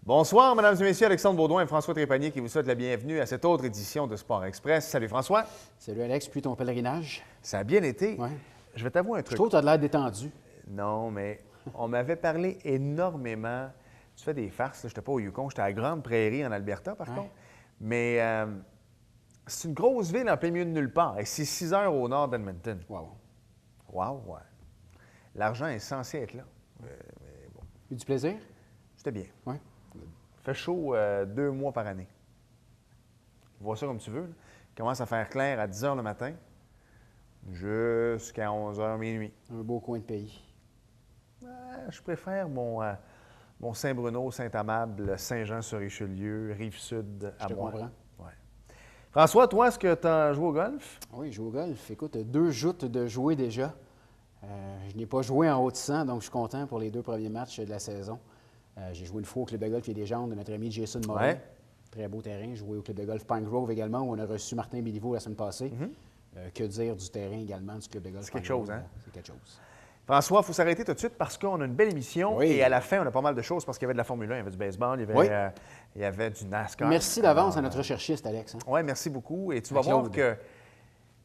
Bonsoir, mesdames et messieurs, Alexandre Baudouin et François Trépanier qui vous souhaitent la bienvenue à cette autre édition de Sport Express. Salut François. Salut Alex, puis ton pèlerinage? Ça a bien été. Ouais. Je vais t'avouer un Je truc. trouve que tu as l'air détendu. Non, mais on m'avait parlé énormément. Tu fais des farces, je n'étais pas au Yukon, j'étais à la Grande Prairie en Alberta par contre. Mais c'est une grosse ville en plein milieu de nulle part et c'est 6 heures au nord d'Edmonton. Wow. Wow, ouais. L'argent est censé être là. Mais bon, Eu du plaisir? c'était bien. Oui. Fait chaud 2 mois par année. Vois ça comme tu veux. Là. Il commence à faire clair à 10 h le matin jusqu'à 11 h minuit. Un beau coin de pays. Je préfère mon Saint-Bruno, Saint-Amable, Saint-Jean-sur-Richelieu, Rive-Sud à Je te moi. comprends. Ouais. François, toi, est-ce que tu as joué au golf? Oui, je joue au golf. Écoute, 2 joutes de jouer déjà. Je n'ai pas joué en haut de 100, donc je suis content pour les 2 premiers matchs de la saison. J'ai joué une fois au club de golf Les Légendes de notre ami Jason Morin. Ouais. Très beau terrain. J'ai joué au club de golf Pine Grove également, où on a reçu Martin Béliveau la semaine passée. Que dire du terrain également du club de golf C'est quelque Pine Grove? chose, hein? C'est quelque chose. François, il faut s'arrêter tout de suite parce qu'on a une belle émission Oui. et à la fin, on a pas mal de choses parce qu'il y avait de la Formule 1, il y avait du baseball, Oui. il y avait du NASCAR. Merci d'avance à notre recherchiste, Alex. Hein? Oui, merci beaucoup. Et tu vas À voir Claude. que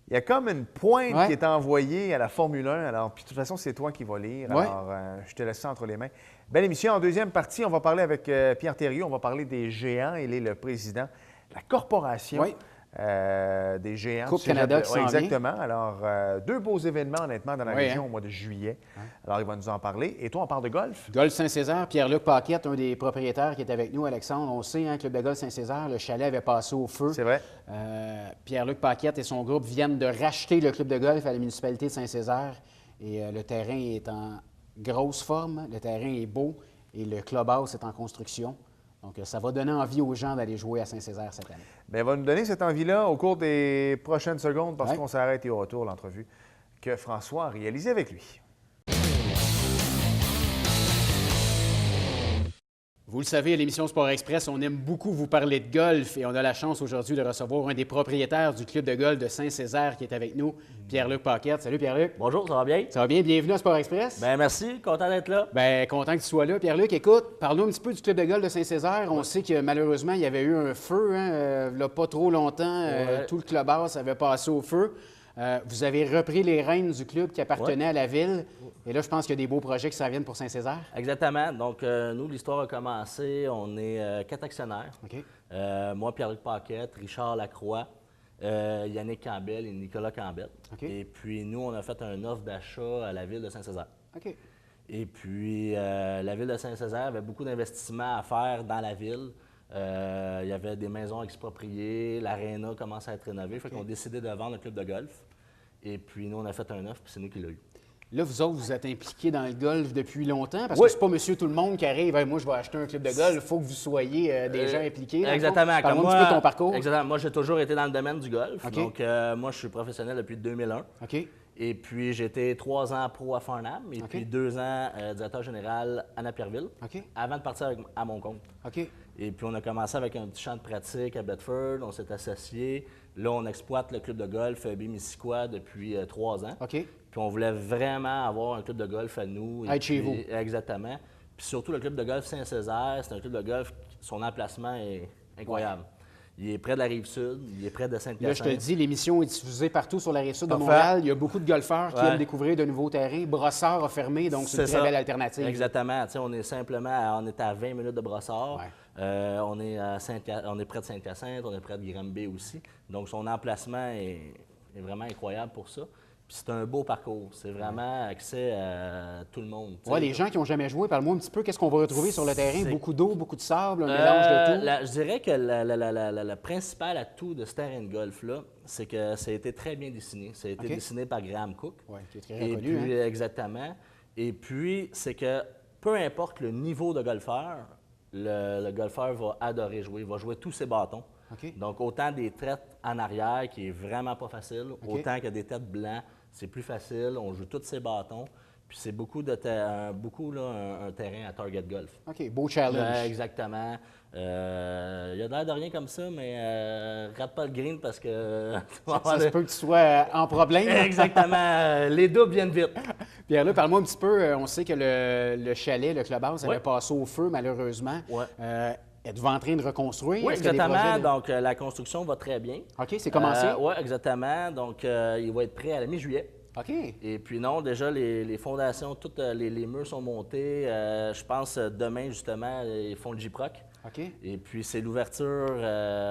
il y a comme une pointe Ouais. qui est envoyée à la Formule 1. Alors, puis de toute façon, c'est toi qui vas lire. Ouais. Alors, je te laisse ça entre les mains. Belle émission. En deuxième partie, on va parler avec Pierre Thériault. On va parler des géants. Il est le président de la corporation Oui. des géants. Coupe du Cégep Canada de- qui Ouais, s'en vient. exactement. Alors, 2 beaux événements, honnêtement, dans la Oui, région hein. au mois de juillet. Alors, il va nous en parler. Et toi, on parle de golf? Golf Saint-Césaire, Pierre-Luc Paquette, un des propriétaires qui est avec nous, Alexandre. On sait, hein, Club de golf Saint-Césaire, le chalet avait passé au feu. C'est vrai. Pierre-Luc Paquette et son groupe viennent de racheter le club de golf à la municipalité de Saint-Césaire. Et le terrain est en grosse forme, le terrain est beau et le clubhouse est en construction. Donc, ça va donner envie aux gens d'aller jouer à Saint-Césaire cette année. Bien, il va nous donner cette envie-là au cours des prochaines secondes parce Ouais. qu'on s'arrête et au retour l'entrevue que François a réalisée avec lui. Vous le savez, à l'émission Sport Express, on aime beaucoup vous parler de golf et on a la chance aujourd'hui de recevoir un des propriétaires du club de golf de Saint-Césaire qui est avec nous, Pierre-Luc Paquette. Salut Pierre-Luc. Bonjour, ça va bien? Ça va bien? Bienvenue à Sport Express. Bien, merci, content d'être là. Bien, content que tu sois là. Pierre-Luc, écoute, parle-nous un petit peu du club de golf de Saint-Césaire. On sait que malheureusement, il y avait eu un feu, il n'y a pas trop longtemps. Ouais. Tout le clubhouse avait passé au feu. Vous avez repris les rênes du club qui appartenait à la ville. Et là, je pense qu'il y a des beaux projets qui s'en viennent pour Saint-Césaire. Exactement. Donc, nous, l'histoire a commencé. On est 4 actionnaires. OK. Moi, Pierre-Luc Paquette, Richard Lacroix, Yannick Campbell et Nicolas Campbell. OK. Et puis, nous, on a fait un offre d'achat à la ville de Saint-Césaire. OK. Et puis, la ville de Saint-Césaire avait beaucoup d'investissements à faire dans la ville. Il y avait des maisons expropriées, l'aréna commence à être rénovée. Fait qu'on a décidé de vendre le club de golf. Et puis, nous, on a fait un offre, puis c'est nous qui l'avons eu. Là, vous autres, vous êtes impliqués dans le golf depuis longtemps, parce Oui. que c'est pas monsieur tout le monde qui arrive. Hey, moi, je vais acheter un club de golf. Il faut que vous soyez des gens impliqués. dans le fond. Exactement. Parle-moi un petit peu de ton parcours. Exactement. Moi, j'ai toujours été dans le domaine du golf. OK. Donc, moi, je suis professionnel depuis 2001. OK. Et puis, j'ai été 3 ans pro à Farnham et OK. puis 2 ans directeur général à Napierville OK. avant de partir à mon compte. OK. Et puis, on a commencé avec un petit champ de pratique à Bedford. On s'est associés. Là, on exploite le club de golf Bémisicouas depuis 3 ans. OK. Puis, on voulait vraiment avoir un club de golf à nous. Et Être chez puis- vous. Exactement. Puis, surtout, le club de golf Saint-Césaire, c'est un club de golf, son emplacement est incroyable. Il est près de la Rive-Sud, il est près de Là, je Sainte-Hyacinthe. te le dis, l'émission est diffusée partout sur la rive sud de Parfait. Montréal. Il y a beaucoup de golfeurs qui Ouais. aiment découvrir de nouveaux terrains. Brossard a fermé, donc c'est une très ça. belle alternative. Exactement. Tu sais, on est simplement on est à 20 minutes de Brossard. Ouais. On est près de Sainte-Hyacinthe, on est près de Granby aussi. Donc, son emplacement est vraiment incroyable pour ça. Puis c'est un beau parcours. C'est vraiment accès à tout le monde. tu sais. Ouais, les gens qui n'ont jamais joué, parle-moi un petit peu, qu'est-ce qu'on va retrouver sur le terrain? C'est- Beaucoup d'eau, beaucoup de sable, un mélange de tout. Je dirais que le principal atout de ce terrain de golf-là, c'est que ça a été très bien dessiné. Ça a été OK. dessiné par Graham Cook. Oui, qui est très Et reconnu. puis, hein? exactement. Et puis, c'est que peu importe le niveau de golfeur, le golfeur va adorer jouer. Il va jouer tous ses bâtons. OK. Donc, autant des traites en arrière, qui est vraiment pas facile, autant que des têtes blancs, c'est plus facile. On joue tous ses bâtons. Puis c'est beaucoup, un terrain à Target Golf. OK, beau challenge. Exactement. Il y a l'air de rien comme ça, mais rate pas le green parce que... Ça se peut que tu sois en problème. Exactement. Les doubles viennent vite. Pierre-Luc, parle-moi un petit peu. On sait que le chalet, le clubhouse, avait Oui. passé au feu, malheureusement. Ouais. Êtes-vous en train de reconstruire? Oui, Est-ce qu'il y a des exactement. projets de- Donc, la construction va très bien. OK, c'est commencé? Oui, exactement. Donc, il va être prêt à la mi-juillet. OK. Et puis non, déjà, les fondations, toutes les murs sont montés. Je pense demain, justement, ils font le J-Proc. OK. Et puis, c'est l'ouverture,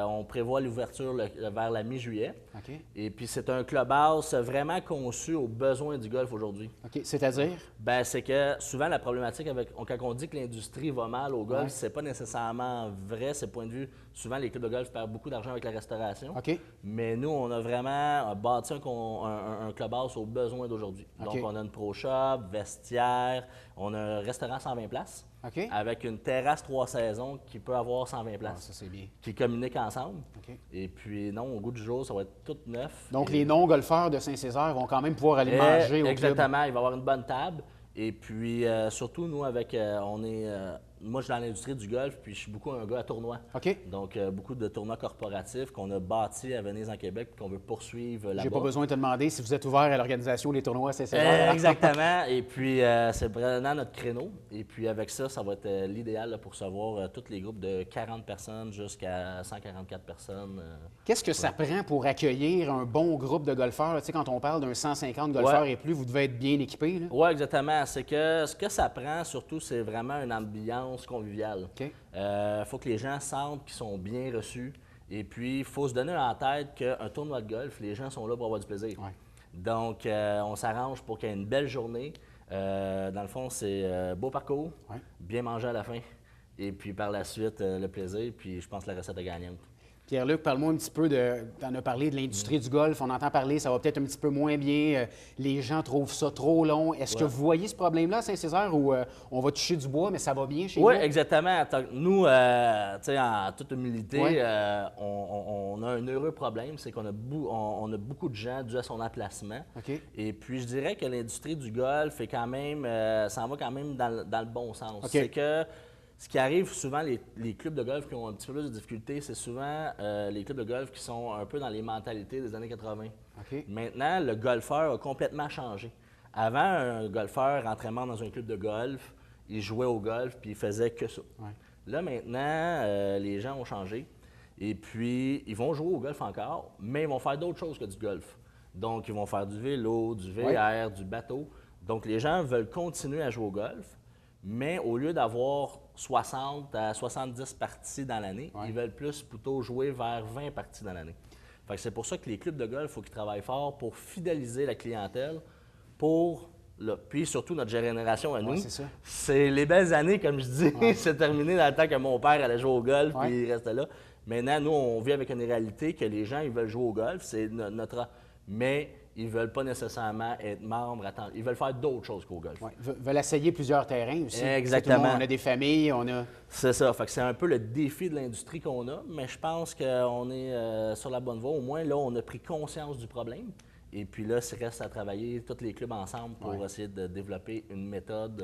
on prévoit l'ouverture vers la mi-juillet. OK. Et puis, c'est un clubhouse vraiment conçu aux besoins du golf aujourd'hui. OK. C'est-à-dire? Ben, c'est que souvent, la problématique quand on dit que l'industrie va mal au golf, Ouais. c'est pas nécessairement vrai. C'est point de vue, souvent, les clubs de golf perdent beaucoup d'argent avec la restauration. OK. Mais nous, on a vraiment bâti un clubhouse aux besoins d'aujourd'hui. OK. Donc, on a une pro shop, vestiaire, on a un restaurant 120 places OK. avec une terrasse 3 saisons qui peut avoir 120 Ah, places, ça, c'est bien. qui communiquent ensemble. OK. Et puis, non, au goût du jour, ça va être tout neuf. Donc, Et- les non-golfeurs de Saint-Césaire vont quand même pouvoir aller manger au club. Exactement, il va y avoir une bonne table. Et puis, surtout, nous, moi, je suis dans l'industrie du golf, puis je suis beaucoup un gars à tournois. OK. Donc, beaucoup de tournois corporatifs qu'on a bâtis à Venise, en Québec, puis qu'on veut poursuivre là-bas. J'ai pas besoin de te demander si vous êtes ouvert à l'organisation des tournois à Saint-Césaire. Exactement. Et puis, c'est vraiment notre créneau. Et puis, avec ça, ça va être l'idéal là, pour recevoir tous les groupes de 40 personnes jusqu'à 144 personnes. Qu'est-ce que ça prend pour accueillir un bon groupe de golfeurs? là? Tu sais, quand on parle d'un 150 golfeurs Ouais. et plus, vous devez être bien équipés. Là. Oui, exactement. C'est que ce que ça prend, surtout, c'est vraiment une ambiance conviviale. OK. Faut que les gens sentent qu'ils sont bien reçus. Et puis, il faut se donner en tête qu'un tournoi de golf, les gens sont là pour avoir du plaisir. Ouais. Donc, on s'arrange pour qu'il y ait une belle journée. Dans le fond, c'est beau parcours, Ouais. bien manger à la fin. Et puis, par la suite, le plaisir. Puis, je pense que la recette est gagnante. Pierre-Luc, parle-moi un petit peu t'en as parlé de l'industrie du golf. On entend parler, ça va peut-être un petit peu moins bien. Les gens trouvent ça trop long. Est-ce que vous voyez ce problème-là à Saint-Césaire où on va toucher du bois, mais ça va bien chez Oui, vous? exactement. Nous, tu sais, en toute humilité, Ouais. on a un heureux problème, c'est qu'on a, on a beaucoup de gens dû à son emplacement. OK. Et puis, je dirais que l'industrie du golf est quand même, s'en va quand même dans le bon sens. OK. C'est que ce qui arrive souvent, les clubs de golf qui ont un petit peu plus de difficultés, c'est souvent les clubs de golf qui sont un peu dans les mentalités des années 80. OK. Maintenant, le golfeur a complètement changé. Avant, un golfeur rentrait dans un club de golf, il jouait au golf, puis il faisait que ça. Ouais. Là, maintenant, les gens ont changé. Et puis, ils vont jouer au golf encore, mais ils vont faire d'autres choses que du golf. Donc, ils vont faire du vélo, du VR, du bateau. Donc, les gens veulent continuer à jouer au golf, mais au lieu d'avoir 60 à 70 parties dans l'année, Ouais. ils veulent plutôt jouer vers 20 parties dans l'année. Fait que c'est pour ça que les clubs de golf, il faut qu'ils travaillent fort pour fidéliser la clientèle, puis surtout notre génération à nous. Ouais, c'est ça. C'est les belles années, comme je dis. C'est terminé dans le temps que mon père allait jouer au golf, Ouais. puis il restait là. Maintenant, nous, on vit avec une réalité que les gens, ils veulent jouer au golf, c'est notre... Mais ils ne veulent pas nécessairement être membres, ils veulent faire d'autres choses qu'au golf. Ouais. Veulent essayer plusieurs terrains aussi. Exactement. Tout le monde, on a des familles, on a... C'est ça. Fait que c'est un peu le défi de l'industrie qu'on a, mais je pense qu'on est sur la bonne voie. Au moins, là, on a pris conscience du problème. Et puis là, il reste à travailler, tous les clubs ensemble, pour essayer de développer une méthode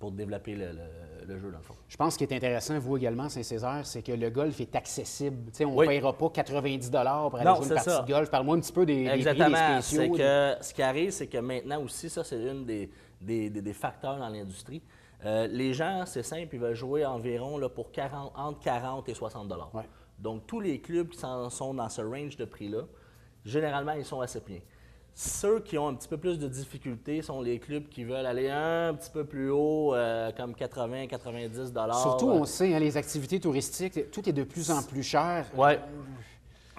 pour développer le jeu, dans le fond. Je pense qu'il est intéressant, vous également, Saint-Césaire, c'est que le golf est accessible. Tu sais, on ne Oui. paiera pas 90 pour aller Non, jouer une c'est partie ça. de golf. Parle-moi un petit peu des prix, Exactement. des spéciaux. C'est que ce qui arrive, c'est que maintenant aussi, ça, c'est une des facteurs dans l'industrie. Les gens, c'est simple, ils veulent jouer environ là, pour entre 40 et 60 $. Ouais. Donc, tous les clubs qui sont dans ce range de prix-là, généralement, ils sont assez bien. Ceux qui ont un petit peu plus de difficultés sont les clubs qui veulent aller un petit peu plus haut, comme 80, 90 $. Surtout, on sait, hein, les activités touristiques, tout est de plus en plus cher. Oui.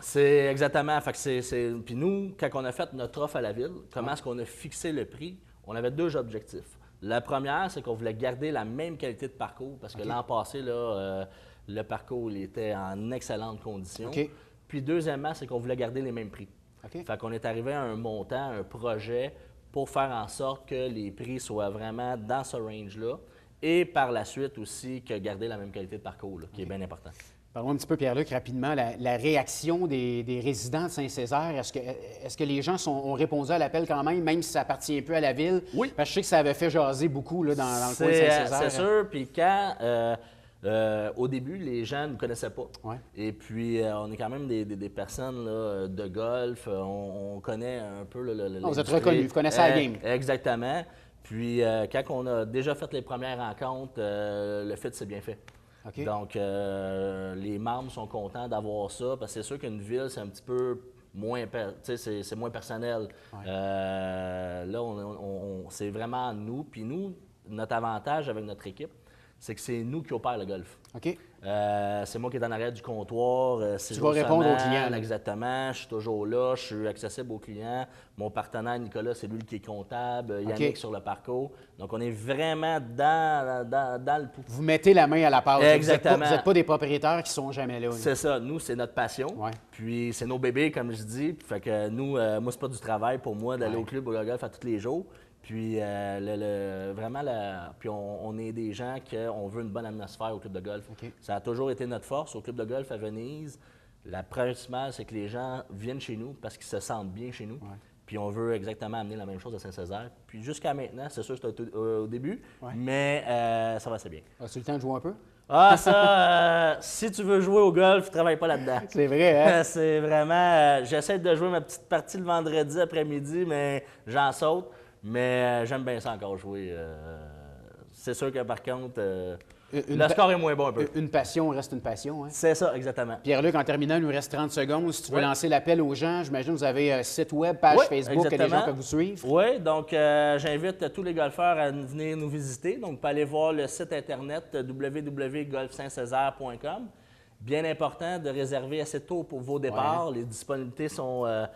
C'est exactement. Fait que Puis nous, quand on a fait notre offre à la ville, comment est-ce qu'on a fixé le prix? On avait deux objectifs. La première, c'est qu'on voulait garder la même qualité de parcours parce que l'an passé, là, le parcours il était en excellente condition. OK. Puis deuxièmement, c'est qu'on voulait garder les mêmes prix. OK. Fait qu'on est arrivé à un montant, un projet pour faire en sorte que les prix soient vraiment dans ce range-là et par la suite aussi que garder la même qualité de parcours, là, qui est bien important. Parlons un petit peu, Pierre-Luc, rapidement, la réaction des résidents de Saint-Césaire. Est-ce que les gens ont répondu à l'appel quand même si ça appartient un peu à la ville? Oui. Parce que je sais que ça avait fait jaser beaucoup là, dans le coin de Saint-Césaire. C'est sûr. Puis quand, au début, les gens ne nous connaissaient pas. Ouais. Et puis, on est quand même des personnes là, de golf. On connaît un peu Vous êtes reconnus, vous connaissez la game. Exactement. Puis, quand on a déjà fait les premières rencontres, le fit s'est bien fait. OK. Donc, les membres sont contents d'avoir ça, parce que c'est sûr qu'une ville, c'est un petit peu moins, c'est moins personnel. Ouais. Là, c'est vraiment nous. Puis nous, notre avantage avec notre équipe, c'est que c'est nous qui opère le golf. OK. C'est moi qui est en arrière du comptoir. Tu vas répondre aux clients. Là. Exactement. Je suis toujours là. Je suis accessible aux clients. Mon partenaire, Nicolas, c'est lui qui est comptable. Yannick sur le parcours. Donc, on est vraiment dans le pouls. Vous mettez la main à la pâte. Exactement. Vous n'êtes pas des propriétaires qui sont jamais là. C'est ça. Nous, c'est notre passion. Ouais. Puis, c'est nos bébés, comme je dis. Fait que nous, moi, c'est pas du travail pour moi d'aller au club ou au golf à tous les jours. Puis, vraiment, puis on est des gens qu'on veut une bonne atmosphère au club de golf. Okay. Ça a toujours été notre force au club de golf à Venise. La principale, c'est que les gens viennent chez nous parce qu'ils se sentent bien chez nous. Ouais. Puis, on veut exactement amener la même chose à Saint-Césaire. Puis, jusqu'à maintenant, c'est sûr que c'était au début, ouais. mais ça va assez bien. As-tu le temps de jouer un peu? Ah, ça, si tu veux jouer au golf, travaille pas là-dedans. C'est vrai, hein? C'est vraiment... j'essaie de jouer ma petite partie le vendredi après-midi, mais j'en saute. Mais j'aime bien ça encore jouer. C'est sûr que par contre, le score est moins bon un peu. Une passion reste une passion. Hein? C'est ça, exactement. Pierre-Luc, en terminant, il nous reste 30 secondes. Si tu veux Oui. lancer l'appel aux gens, j'imagine que vous avez un site web, page Oui, Facebook que les exactement. gens peuvent vous suivre. Oui, donc j'invite tous les golfeurs à venir nous visiter. Donc, vous pouvez aller voir le site internet www.golfsaintcésaire.com. Bien important de réserver assez tôt pour vos départs. Ouais. Les disponibilités sont à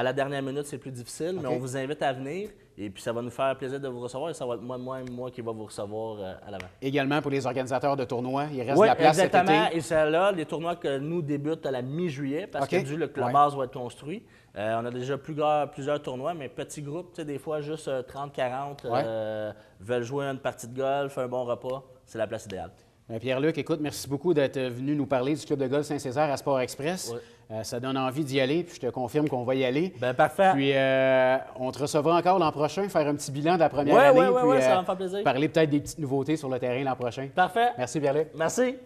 la dernière minute, c'est plus difficile, mais on vous invite à venir. Et puis, ça va nous faire plaisir de vous recevoir et ça va être moi qui va vous recevoir à l'avant. Également pour les organisateurs de tournois, il reste de la place exactement. cet été. Et c'est là, les tournois que nous débutent à la mi-juillet parce que dû que la base va être construite. On a déjà plusieurs tournois, mais petits groupes, tu sais, des fois juste 30-40 veulent jouer une partie de golf, un bon repas. C'est la place idéale. Pierre-Luc, écoute, merci beaucoup d'être venu nous parler du club de golf Saint-Césaire à Sport Express. Oui. Ça donne envie d'y aller, puis je te confirme qu'on va y aller. Bien, parfait. Puis on te recevra encore l'an prochain, faire un petit bilan de la première année. Oui, ça va me faire plaisir. Parler peut-être des petites nouveautés sur le terrain l'an prochain. Parfait. Merci, Pierre-Luc. Merci.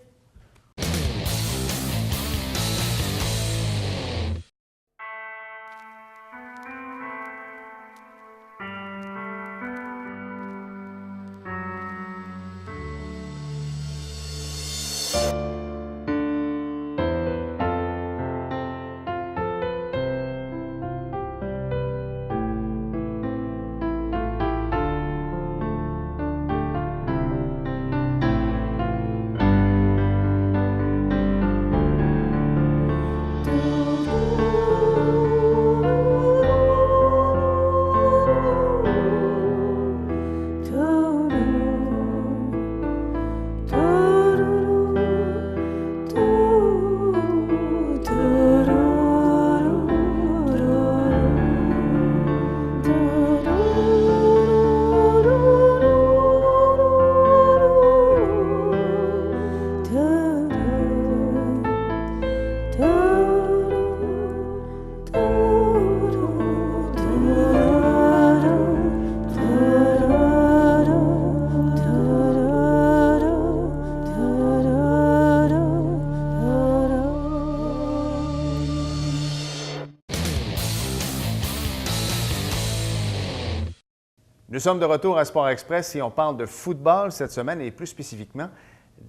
Nous sommes de retour à Sport Express et on parle de football cette semaine et plus spécifiquement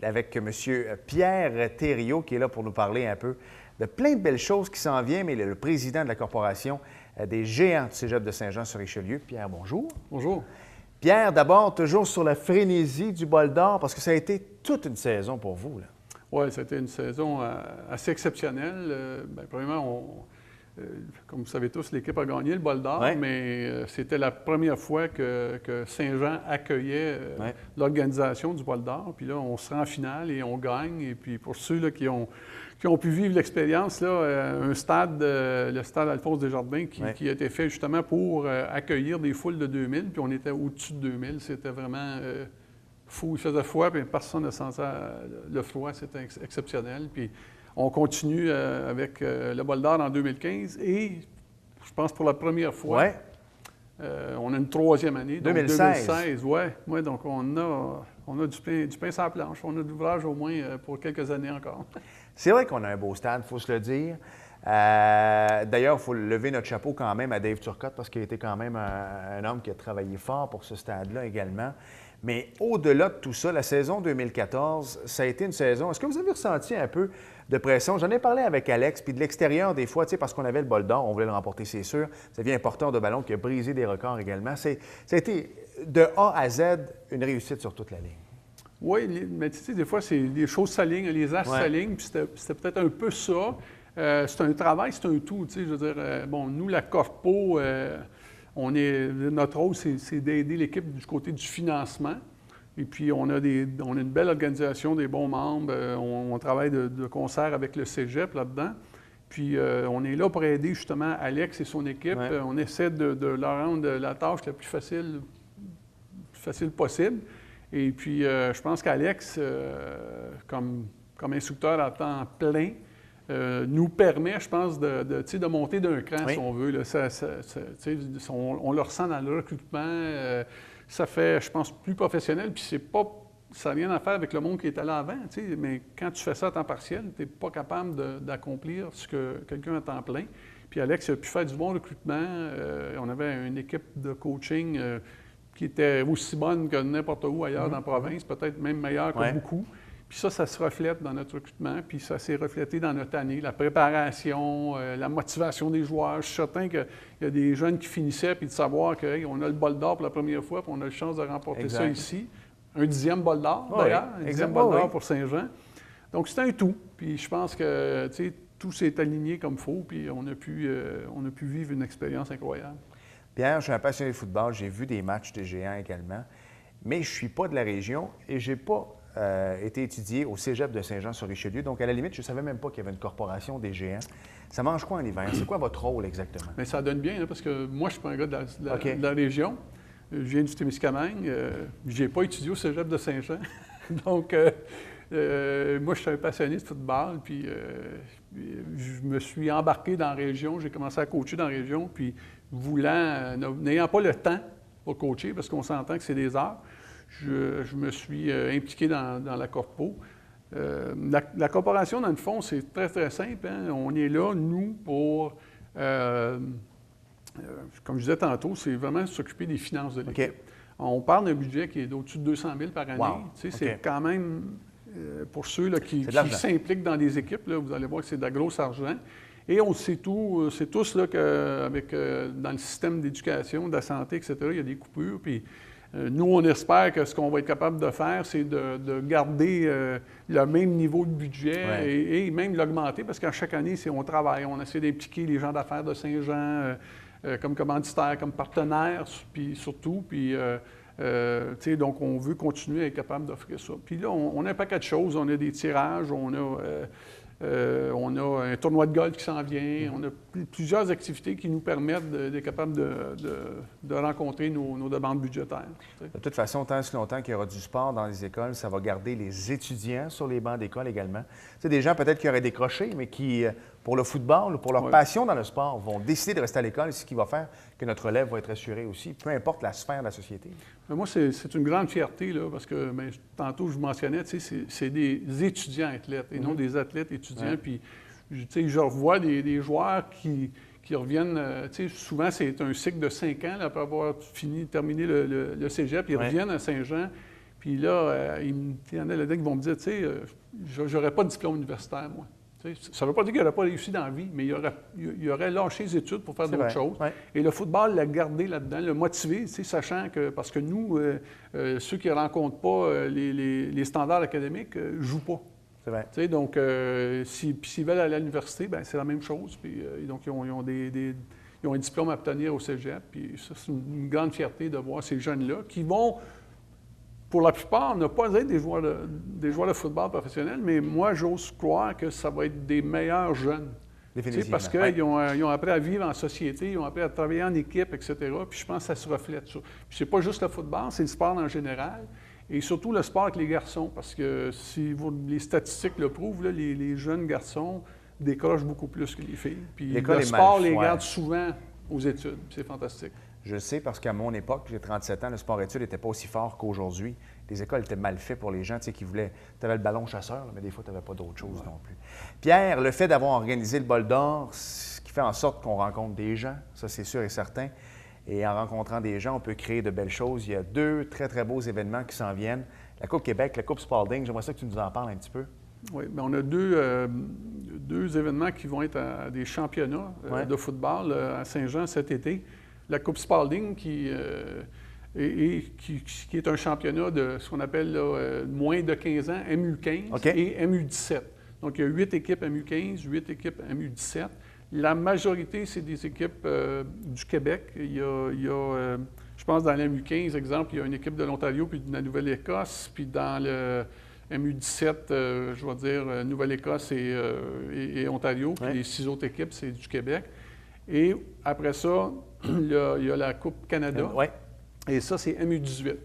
avec M. Pierre Thériault qui est là pour nous parler un peu de plein de belles choses qui s'en viennent, mais il est le président de la Corporation des Géants du Cégep de Saint-Jean-sur-Richelieu. Pierre, bonjour. Bonjour. Pierre, d'abord, toujours sur la frénésie du bol d'or parce que ça a été toute une saison pour vous. Oui, c'était une saison assez exceptionnelle. Premièrement, comme vous savez tous, l'équipe a gagné le bol d'or, mais c'était la première fois que Saint-Jean accueillait l'organisation du bol d'or. Puis là, on se rend en finale et on gagne. Et puis pour ceux là, qui ont pu vivre l'expérience, un stade, le stade Alphonse Desjardins, qui a été fait justement pour accueillir des foules de 2000, puis on était au-dessus de 2000. C'était vraiment il faisait froid, puis personne ne sentait le froid. C'était exceptionnel. Puis on continue avec le Bol d'Or en 2015 et je pense pour la première fois, Ouais. on a une troisième année. Donc 2016. Oui, donc on a du pain sur la planche. On a de l'ouvrage au moins pour quelques années encore. C'est vrai qu'on a un beau stade, il faut se le dire. D'ailleurs, il faut lever notre chapeau quand même à Dave Turcotte parce qu'il a été quand même un homme qui a travaillé fort pour ce stade-là également. Mais au-delà de tout ça, la saison 2014, ça a été une saison. Est-ce que vous avez ressenti un peu de pression? J'en ai parlé avec Alex, puis de l'extérieur, des fois, parce qu'on avait le bol d'or, on voulait le remporter, c'est sûr. Ça devient un porteur de ballon qui a brisé des records également. Ça a été de A à Z une réussite sur toute la ligne. Oui, mais tu sais, des fois, les choses s'alignent, les astres s'alignent, puis c'était peut-être un peu ça. C'est un travail, c'est un tout, tu sais, je veux dire, nous, la Corpo, notre rôle, c'est d'aider l'équipe du côté du financement. Et puis, on a une belle organisation, des bons membres. On travaille de concert avec le cégep là-dedans. Puis, on est là pour aider justement Alex et son équipe. Ouais. On essaie de leur rendre la tâche la plus facile possible. Et puis, je pense qu'Alex, comme instructeur à temps plein, nous permet, je pense, de monter d'un cran, si on veut. Là. On le ressent dans le recrutement. Ça fait, je pense, plus professionnel. Puis ça n'a rien à faire avec le monde qui est allé avant. Mais quand tu fais ça à temps partiel, tu n'es pas capable d'accomplir ce que quelqu'un à temps plein. Puis Alex a pu faire du bon recrutement. On avait une équipe de coaching qui était aussi bonne que n'importe où ailleurs dans la province, peut-être même meilleure que beaucoup. Puis ça se reflète dans notre recrutement, puis ça s'est reflété dans notre année, la préparation, la motivation des joueurs. Je suis certain qu'il y a des jeunes qui finissaient, puis de savoir qu'on a le bol d'or pour la première fois, puis on a la chance de remporter ça ici. Un 10e bol d'or, d'ailleurs, un 10e bol d'or pour Saint-Jean. Donc, c'était un tout. Puis je pense que, tu sais, tout s'est aligné comme il faut, puis on a pu vivre une expérience incroyable. Pierre, je suis un passionné de football, j'ai vu des matchs de géants également, mais je ne suis pas de la région et je n'ai pas été étudié au cégep de Saint-Jean-sur-Richelieu. Donc, à la limite, je ne savais même pas qu'il y avait une corporation des géants. Ça mange quoi en hiver? C'est quoi votre rôle exactement? Bien, ça donne bien, hein, parce que moi, je ne suis pas un gars de la région. Je viens du Témiscamingue. Je n'ai pas étudié au cégep de Saint-Jean. Donc, moi, je suis un passionné de football. Puis, je me suis embarqué dans la région. J'ai commencé à coacher dans la région. Puis, n'ayant pas le temps pour coacher, parce qu'on s'entend que c'est des heures, je me suis impliqué dans la Corpo. La corporation, dans le fond, c'est très, très simple. Hein? On est là, nous, pour, comme je disais tantôt, c'est vraiment s'occuper des finances de l'équipe. On parle d'un budget qui est d'au-dessus de 200 000 par année. Wow. C'est quand même, pour ceux là, qui s'impliquent dans des équipes, là, vous allez voir que c'est de la grosse argent. Et on sait tous là, dans le système d'éducation, de la santé, etc., il y a des coupures. Puis, nous, on espère que ce qu'on va être capable de faire, c'est de garder le même niveau de budget et même l'augmenter, parce qu'à chaque année, on travaille, on essaie d'impliquer les gens d'affaires de Saint-Jean comme commanditaires, comme partenaires, puis surtout, puis donc on veut continuer à être capable d'offrir ça. Puis là, on a un paquet de choses, on a des tirages, on a un tournoi de golf qui s'en vient. On a plusieurs activités qui nous permettent d'être capables de rencontrer nos demandes budgétaires. De toute façon, tant si longtemps qu'il y aura du sport dans les écoles, ça va garder les étudiants sur les bancs d'école également. C'est des gens peut-être qui auraient décroché, mais qui, pour le football ou pour leur passion dans le sport, vont décider de rester à l'école, ce qui va faire que notre relève va être assurée aussi, peu importe la sphère de la société. Mais moi, c'est une grande fierté, là, parce que tantôt, je mentionnais, c'est des étudiants athlètes et non des athlètes étudiants. Puis, je revois des joueurs qui reviennent, souvent, c'est un cycle de 5 ans là, après avoir terminé le cégep, ils reviennent à Saint-Jean. Puis là, il y en a là-dedans qui vont me dire, j'aurais pas de diplôme universitaire, moi. Ça ne veut pas dire qu'il n'aurait pas réussi dans la vie, mais il aurait lâché les études pour faire d'autres choses. Ouais. Et le football l'a gardé là-dedans, l'a motivé, sachant que, parce que nous, ceux qui ne rencontrent pas les standards académiques ne jouent pas. C'est vrai. Donc, s'ils veulent aller à l'université, ben c'est la même chose. Puis, donc, ils ont un diplôme à obtenir au cégep. Puis ça, c'est une grande fierté de voir ces jeunes-là qui vont, pour la plupart, ne pas être des joueurs de football professionnels, mais moi, j'ose croire que ça va être des meilleurs jeunes. Définitivement. Parce qu'ils ont appris à vivre en société, ils ont appris à travailler en équipe, etc. Puis je pense que ça se reflète ça. Puis c'est pas juste le football, c'est le sport en général. Et surtout le sport avec les garçons, parce que si les statistiques le prouvent, là, les jeunes garçons décrochent beaucoup plus que les filles. Puis L'école le est sport mal- les ouais. garde souvent aux études. C'est fantastique. Je sais parce qu'à mon époque, j'ai 37 ans, le sport-études n'était pas aussi fort qu'aujourd'hui. Les écoles étaient mal faites pour les gens, tu sais, qui voulaient... Tu avais le ballon chasseur, là, mais des fois, tu n'avais pas d'autre chose non plus. Pierre, le fait d'avoir organisé le Bol d'Or, ce qui fait en sorte qu'on rencontre des gens, ça c'est sûr et certain. Et en rencontrant des gens, on peut créer de belles choses. Il y a 2 très, très beaux événements qui s'en viennent. La Coupe Québec, la Coupe Spalding, j'aimerais ça que tu nous en parles un petit peu. Oui, bien, on a deux événements qui vont être à des championnats Ouais. de football à Saint-Jean cet été. La Coupe Spalding, qui est un championnat de ce qu'on appelle là, moins de 15 ans, MU15 OK. et MU17. Donc, il y a 8 équipes MU15, 8 équipes MU17. La majorité, c'est des équipes du Québec. Il y a, je pense, dans la MU15, exemple, il y a une équipe de l'Ontario puis de la Nouvelle-Écosse. Puis dans le MU17, je vais dire Nouvelle-Écosse et Ontario. Puis Ouais. les 6 autres équipes, c'est du Québec. Et après ça, il y a la Coupe Canada. Oui. Et ça, c'est MU18.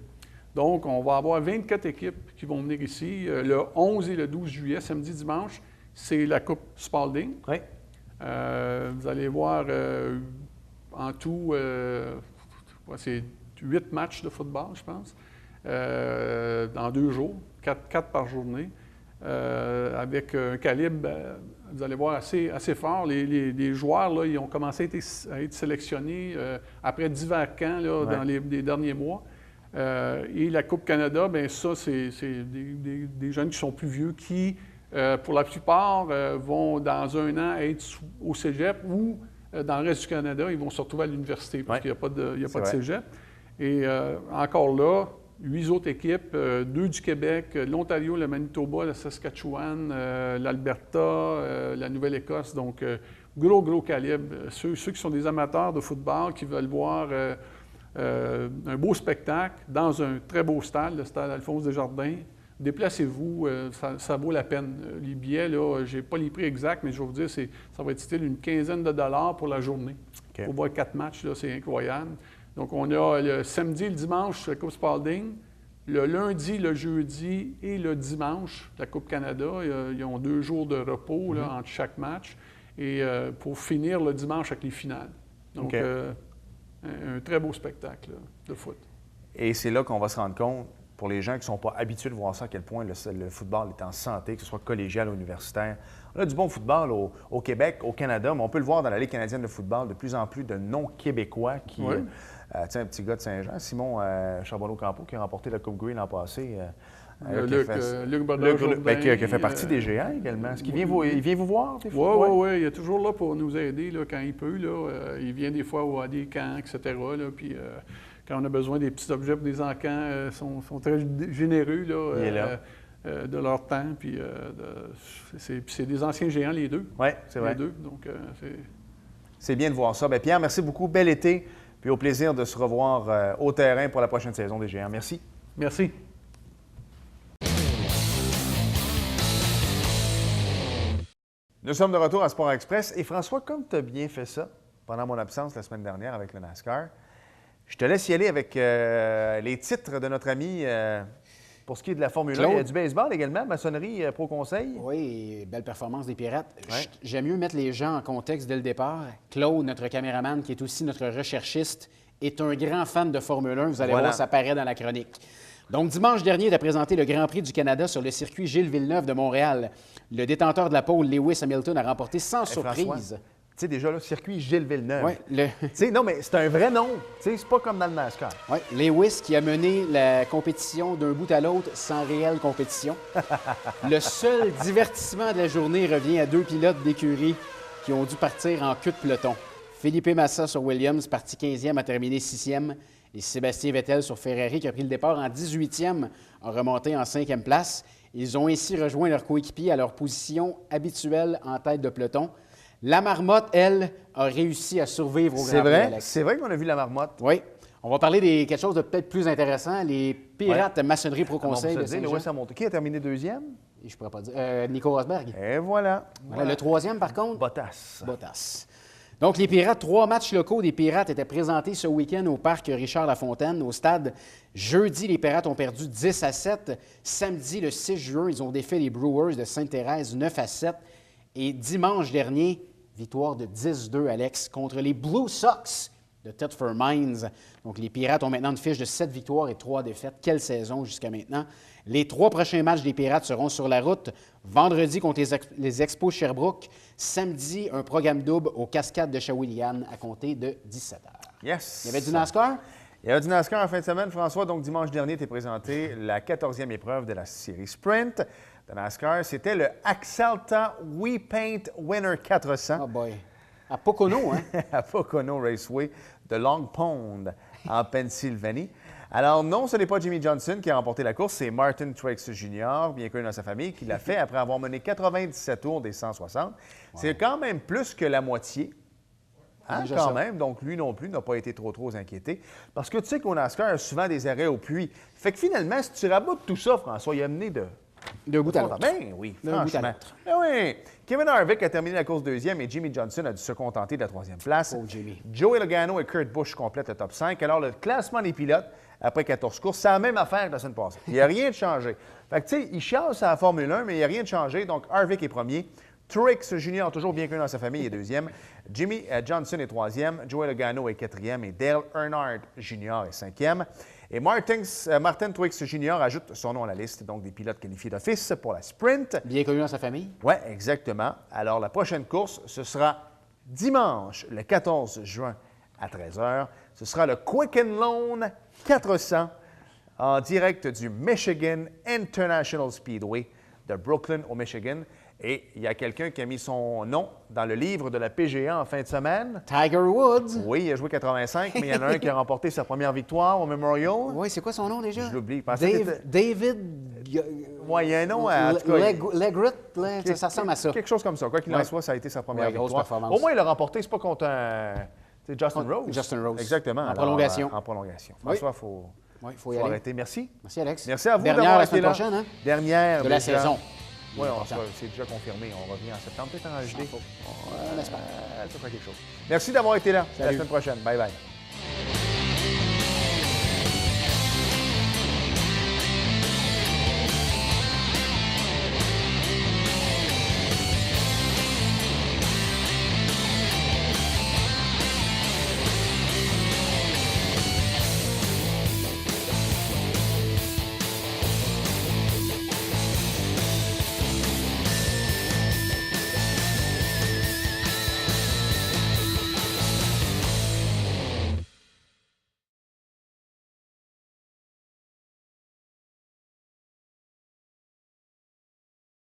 Donc, on va avoir 24 équipes qui vont venir ici. Le 11 et le 12 juillet, samedi, dimanche, c'est la Coupe Spalding. Oui. Vous allez voir en tout, c'est 8 matchs de football, je pense, dans 2 jours, 4 par journée, avec un calibre, vous allez voir, assez fort. Les joueurs, là, ils ont commencé à être sélectionnés après divers camps là, Ouais. dans les derniers mois. Et la Coupe Canada, bien ça, c'est des jeunes qui sont plus vieux qui, pour la plupart, vont dans un an être au cégep ou dans le reste du Canada, ils vont se retrouver à l'université parce Ouais. qu'il n'y a pas de C'est vrai. cégep. Et encore là, 8 autres équipes, 2 du Québec, l'Ontario, le Manitoba, le Saskatchewan, l'Alberta, la Nouvelle-Écosse. Donc, gros calibre. Ceux qui sont des amateurs de football, qui veulent voir un beau spectacle dans un très beau stade, le stade Alphonse Desjardins, déplacez-vous, ça vaut la peine. Les billets, là, je n'ai pas les prix exacts, mais je vais vous dire, ça va être style une quinzaine de dollars pour la journée. OK. Pour voir 4 matchs, là, c'est incroyable. Donc, on a le samedi et le dimanche, la Coupe Spalding. Le lundi, le jeudi et le dimanche, la Coupe Canada. Ils ont 2 jours de repos là, entre chaque match. Et pour finir le dimanche avec les finales. Donc, OK. un très beau spectacle là, de foot. Et c'est là qu'on va se rendre compte, pour les gens qui ne sont pas habitués de voir ça, à quel point le football est en santé, que ce soit collégial ou universitaire. On a du bon football au Québec, au Canada, mais on peut le voir dans la Ligue canadienne de football, de plus en plus de non-québécois qui... Oui. tiens, un petit gars de Saint-Jean, Simon Charbonneau-Campo, qui a remporté la Coupe Grey l'an passé. Luc Brodeur-Jourdain, Ben, qui a fait partie des géants également. Est-ce qu'il vient vous voir des fois? Oui, il est toujours là pour nous aider là, quand il peut. Là. Il vient des fois à des camps, etc. Là, puis quand on a besoin des petits objets pour des encans, ils sont très généreux là, Il est là. de leur temps. Puis c'est des anciens géants, les deux. Oui, c'est vrai. Les deux. Donc, C'est bien de voir ça. Bien, Pierre, merci beaucoup. Bel été. Puis au plaisir de se revoir au terrain pour la prochaine saison des Géants. Merci. merci. Nous sommes de retour à Sport Express. Et François, comme tu as bien fait ça pendant mon absence la semaine dernière avec le NASCAR, je te laisse y aller avec les titres de notre ami pour ce qui est de la Formule 1. Claude. Il y a du baseball également, maçonnerie Pro Conseil. Oui, belle performance des Pirates. Ouais. J'aime mieux mettre les gens en contexte dès le départ. Claude, notre caméraman, qui est aussi notre recherchiste, est un grand fan de Formule 1. Vous allez Voilà. voir, ça paraît dans la chronique. Donc, dimanche dernier, il a présenté le Grand Prix du Canada sur le circuit Gilles Villeneuve de Montréal. Le détenteur de la pole, Lewis Hamilton, a remporté sans François, surprise. tu sais, déjà, là, circuit Gilles Villeneuve. Oui, Tu sais, non, mais c'est un vrai nom. Tu sais, c'est pas comme dans le NASCAR. ouais, Lewis qui a mené la compétition d'un bout à l'autre sans réelle compétition. Le seul divertissement de la journée revient à 2 pilotes d'écurie qui ont dû partir en queue de peloton. Felipe Massa sur Williams, parti 15e, a terminé 6e. Et Sébastien Vettel sur Ferrari, qui a pris le départ en 18e, a remonté en 5e place. Ils ont ainsi rejoint leurs coéquipiers à leur position habituelle en tête de peloton. La Marmotte, elle, a réussi à survivre au Grand C'est Prix, vrai? Alex. C'est vrai qu'on a vu la marmotte. Oui. On va parler de quelque chose de peut-être plus intéressant, les Pirates Maçonnerie Pro Conseil de Saint-Jean. Lewis Hamilton. Qui a terminé deuxième? Et je pourrais pas dire. Nico Rosberg. Et voilà. Voilà. Le troisième, par contre, Bottas. Bottas. Donc, les Pirates, 3 matchs locaux des Pirates étaient présentés ce week-end au parc Richard-Lafontaine, au stade. Jeudi, les Pirates ont perdu 10-7. Samedi, le 6 juin, ils ont défait les Brewers de Sainte-Thérèse 9-7. Et dimanche dernier, victoire de 10-2, Alex, contre les Blue Sox de Thetford Mines. Donc, les Pirates ont maintenant une fiche de 7 victoires et 3 défaites. Quelle saison jusqu'à maintenant. Les 3 prochains matchs des Pirates seront sur la route. Vendredi contre les Expos Sherbrooke. Samedi, un programme double aux Cascades de Shawinigan à compter de 17h. Yes! Il y avait du NASCAR? Il y a du NASCAR en fin de semaine, François. Donc, dimanche dernier, t'es présenté la 14e épreuve de la série Sprint de NASCAR. C'était le Axalta We Paint Winner 400. Oh boy. À Pocono, hein? à Pocono Raceway de Long Pond, en Pennsylvanie. Alors non, ce n'est pas Jimmy Johnson qui a remporté la course, c'est Martin Truex Jr., bien connu dans sa famille, qui l'a fait après avoir mené 97 tours des 160. Wow. C'est quand même plus que la moitié. Hein, quand même. Donc, lui non plus n'a pas été trop inquiété. Parce que tu sais qu'au NASCAR, il y a souvent des arrêts au puits. Fait que finalement, si tu raboutes tout ça, François, il a mené de bout à l'autre. Ben oui, franchement. Ben oui. Kevin Harvick a terminé la course 2e et Jimmy Johnson a dû se contenter de la 3e place. Oh, Jimmy. Joey Logano et Kurt Busch complètent le top 5. Alors, le classement des pilotes, après 14 courses, c'est la même affaire que la semaine passée. Il n'y a rien de changé. Fait que, tu sais, il chiale sur la Formule 1, mais il n'y a rien de changé. Donc, Harvick est premier. Truex Jr., toujours bien connu dans sa famille, est 2e. Jimmy Johnson est 3e. Joey Logano est 4e. Et Dale Earnhardt Jr. est 5e. Et Martin Truex Jr. ajoute son nom à la liste, donc des pilotes qualifiés d'office pour la Sprint. Bien connu dans sa famille. Oui, exactement. Alors, la prochaine course, ce sera dimanche, le 14 juin à 13h. Ce sera le Quicken Loan 400 en direct du Michigan International Speedway de Brooklyn au Michigan. Et il y a quelqu'un qui a mis son nom dans le livre de la PGA en fin de semaine. Tiger Woods. Oui, il a joué 85, mais il y en a un qui a remporté sa première victoire au Memorial. Oui, c'est quoi son nom déjà? Je l'oublie. David... Oui, il y a un nom, en tout cas. Legrit, ça ressemble à ça. Quelque chose comme ça. Quoi qu'il en soit, ça a été sa première victoire. Au moins, il a remporté, c'est pas contre Justin Rose. Justin Rose. Exactement. En prolongation. En prolongation. François, il faut arrêter. Merci. Merci, Alex. Merci à vous d'avoir été là. Prochaine, hein? Dernière de la saison. Oui, c'est déjà confirmé. On revient en septembre, peut-être en HD. On espère. Ça fera quelque chose. Merci d'avoir été là. Salut. À la semaine prochaine. Bye bye.